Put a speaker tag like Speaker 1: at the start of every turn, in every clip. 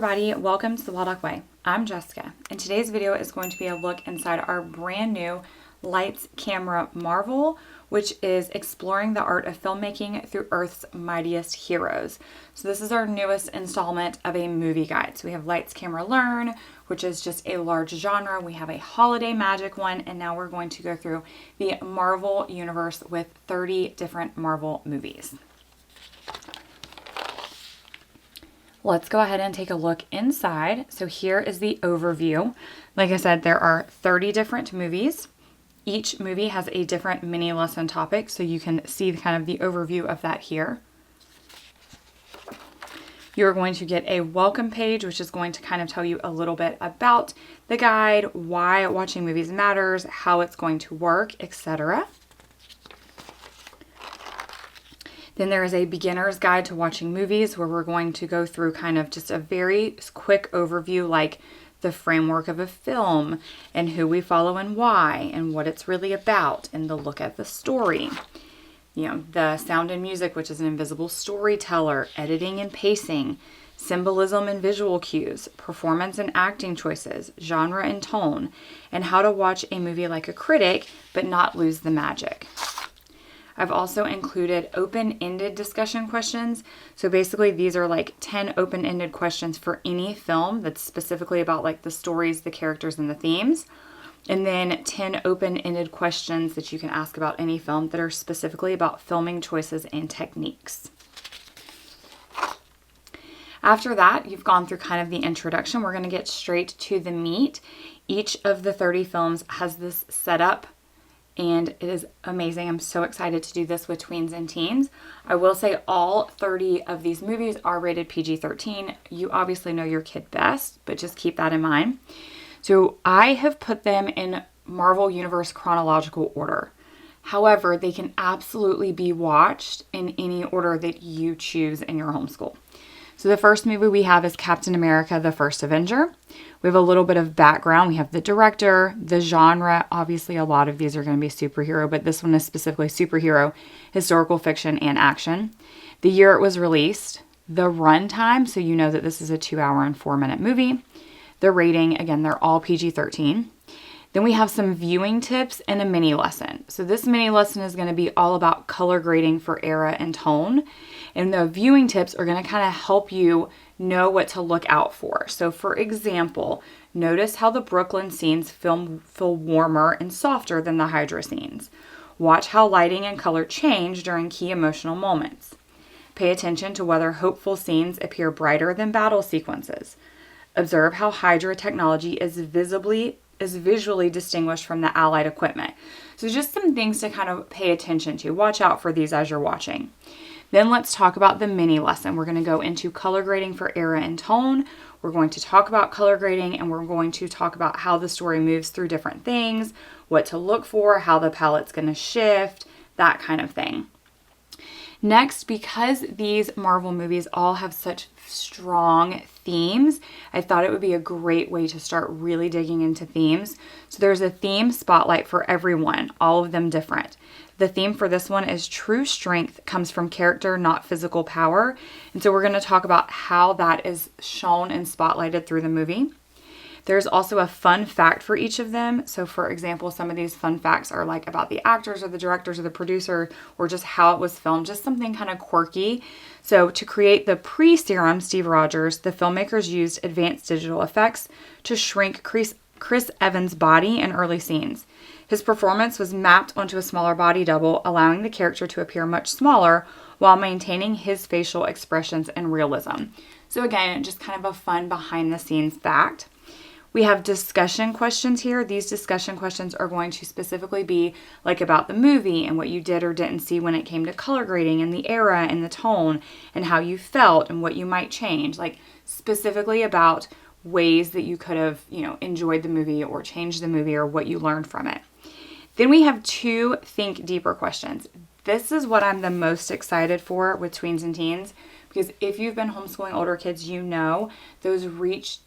Speaker 1: everybody, welcome to the Waldock Way. I'm Jessica, and today's video is going to be a look inside our brand new Lights Camera Marvel, which is exploring the art of filmmaking through Earth's mightiest heroes. So this is our newest installment of a movie guide. So we have Lights Camera Learn, which is just a large genre. We have a holiday magic one, and now we're going to go through the Marvel universe with 30 different Marvel movies. Let's go ahead and take a look inside. So here is the overview. Like I said, there are 30 different movies. Each movie has a different mini lesson topic, so you can see kind of the overview of that here. You're going to get a welcome page, which is going to kind of tell you a little bit about the guide, why watching movies matters, how it's going to work, etc. Then there is a beginner's guide to watching movies where we're going to go through kind of just a very quick overview, like the framework of a film and who we follow and why and what it's really about and the look at the story. You know, the sound and music, which is an invisible storyteller, editing and pacing, symbolism and visual cues, performance and acting choices, genre and tone, and how to watch a movie like a critic but not lose the magic. I've also included open-ended discussion questions. So basically these are like 10 open-ended questions for any film that's specifically about like the stories, the characters, and the themes. And then 10 open-ended questions that you can ask about any film that are specifically about filming choices and techniques. After that, you've gone through kind of the introduction. We're going to get straight to the meat. Each of the 30 films has this setup, and it is amazing. I'm so excited to do this with tweens and teens. I will say all 30 of these movies are rated PG-13. You obviously know your kid best, but just keep that in mind. So I have put them in Marvel Universe chronological order. However, they can absolutely be watched in any order that you choose in your homeschool. So the first movie we have is Captain America, the First Avenger. We have a little bit of background. We have the director, the genre. Obviously, a lot of these are going to be superhero, but this one is specifically superhero, historical fiction, and action. The year it was released, the runtime, so you know that this is a 2-hour and 4-minute movie. The rating, again, they're all PG-13. Then we have some viewing tips and a mini lesson. So this mini lesson is going to be all about color grading for era and tone. And the viewing tips are going to kind of help you know what to look out for. So for example, notice how the Brooklyn scenes feel warmer and softer than the Hydra scenes. Watch how lighting and color change during key emotional moments. Pay attention to whether hopeful scenes appear brighter than battle sequences. Observe how Hydra technology is visually distinguished from the allied equipment. So just some things to kind of pay attention to. Watch out for these as you're watching. Then let's talk about the mini lesson. We're going to go into color grading for era and tone. We're going to talk about color grading, and we're going to talk about how the story moves through different things, what to look for, how the palette's going to shift, that kind of thing. Next, because these Marvel movies all have such strong themes, I thought it would be a great way to start really digging into themes. So there's a theme spotlight for everyone, all of them different. The theme for this one is true strength comes from character, not physical power. And so we're going to talk about how that is shown and spotlighted through the movie. There's also a fun fact for each of them. So for example, some of these fun facts are like about the actors or the directors or the producer or just how it was filmed, just something kind of quirky. So to create the pre-serum Steve Rogers, the filmmakers used advanced digital effects to shrink Chris Evans' body in early scenes. His performance was mapped onto a smaller body double, allowing the character to appear much smaller while maintaining his facial expressions and realism. So again, just kind of a fun behind the scenes fact. We have discussion questions here. These discussion questions are going to specifically be like about the movie and what you did or didn't see when it came to color grading and the era and the tone and how you felt and what you might change. Like specifically about ways that you could have, enjoyed the movie or changed the movie or what you learned from it. Then we have 2 think deeper questions. This is what I'm the most excited for with tweens and teens, because if you've been homeschooling older kids, you know those rich,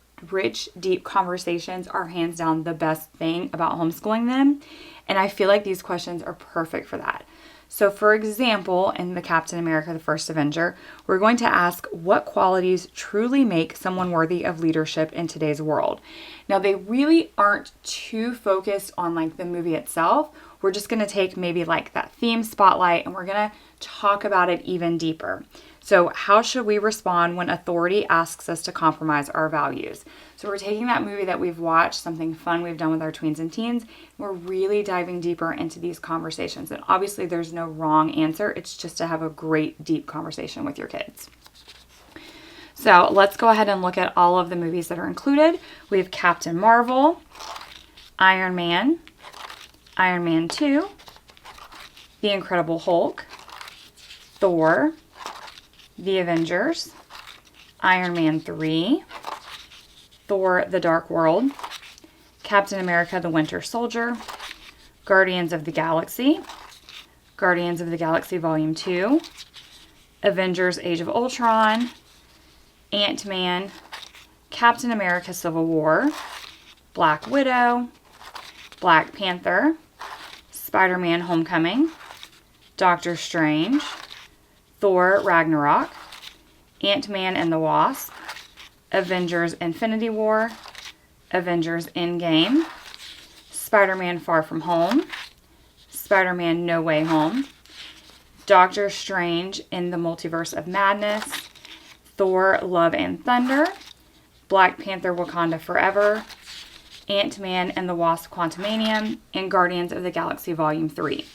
Speaker 1: deep conversations are hands down the best thing about homeschooling them. And I feel like these questions are perfect for that. So for example, in the Captain America, the First Avenger, we're going to ask what qualities truly make someone worthy of leadership in today's world. Now, they really aren't too focused on like the movie itself. We're just going to take maybe like that theme spotlight and we're going to talk about it even deeper. So how should we respond when authority asks us to compromise our values? So we're taking that movie that we've watched, something fun we've done with our tweens and teens, and we're really diving deeper into these conversations. And obviously there's no wrong answer. It's just to have a great deep conversation with your kids. So let's go ahead and look at all of the movies that are included. We have Captain Marvel, Iron Man, Iron Man 2, The Incredible Hulk, Thor, The Avengers, Iron Man 3, Thor: The Dark World, Captain America: The Winter Soldier, Guardians of the Galaxy, Guardians of the Galaxy Volume 2, Avengers: Age of Ultron, Ant-Man, Captain America: Civil War, Black Widow, Black Panther, Spider-Man: Homecoming, Doctor Strange, Thor: Ragnarok, Ant-Man and the Wasp, Avengers: Infinity War, Avengers: Endgame, Spider-Man: Far From Home, Spider-Man: No Way Home, Doctor Strange in the Multiverse of Madness, Thor: Love and Thunder, Black Panther: Wakanda Forever, Ant-Man and the Wasp: Quantumanium, and Guardians of the Galaxy Volume 3.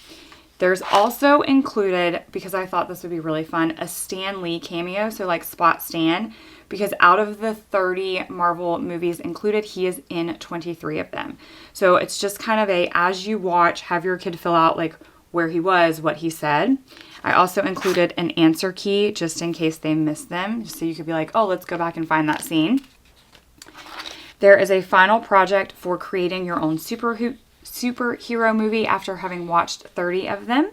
Speaker 1: There's also included, because I thought this would be really fun, a Stan Lee cameo, so like Spot Stan, because out of the 30 Marvel movies included, he is in 23 of them. So it's just kind of a, as you watch, have your kid fill out like where he was, what he said. I also included an answer key just in case they missed them, just so you could be like, oh, let's go back and find that scene. There is a final project for creating your own superhero movie after having watched 30 of them.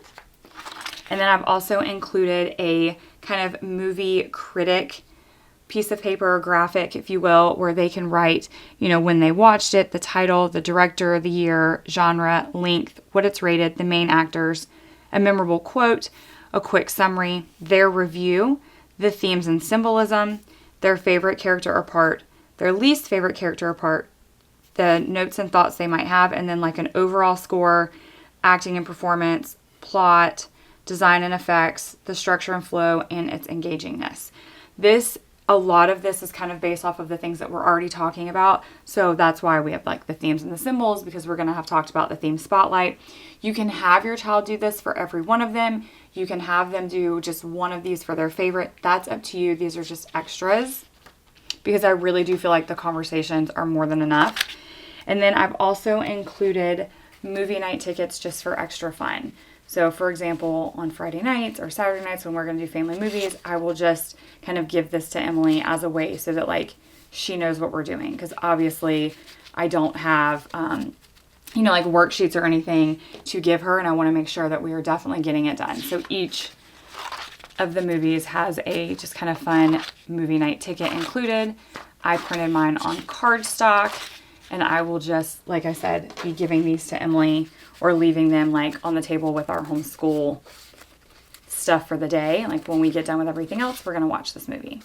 Speaker 1: And then I've also included a kind of movie critic piece of paper or graphic, if you will, where they can write, you know, when they watched it, the title, the director, the year, genre, length, what it's rated, the main actors, a memorable quote, a quick summary, their review, the themes and symbolism, their favorite character or part, their least favorite character or part, the notes and thoughts they might have, and then like an overall score, acting and performance, plot, design and effects, the structure and flow, and its engagingness. A lot of this is kind of based off of the things that we're already talking about. So that's why we have like the themes and the symbols, because we're going to have talked about the theme spotlight. You can have your child do this for every one of them. You can have them do just one of these for their favorite. That's up to you. These are just extras because I really do feel like the conversations are more than enough. And then I've also included movie night tickets just for extra fun. So for example, on Friday nights or Saturday nights when we're going to do family movies, I will just kind of give this to Emily as a way so that like she knows what we're doing. Because obviously I don't have, like worksheets or anything to give her. And I want to make sure that we are definitely getting it done. So each of the movies has a just kind of fun movie night ticket included. I printed mine on cardstock. And I will just, like I said, be giving these to Emily or leaving them like on the table with our homeschool stuff for the day. Like when we get done with everything else, we're going to watch this movie.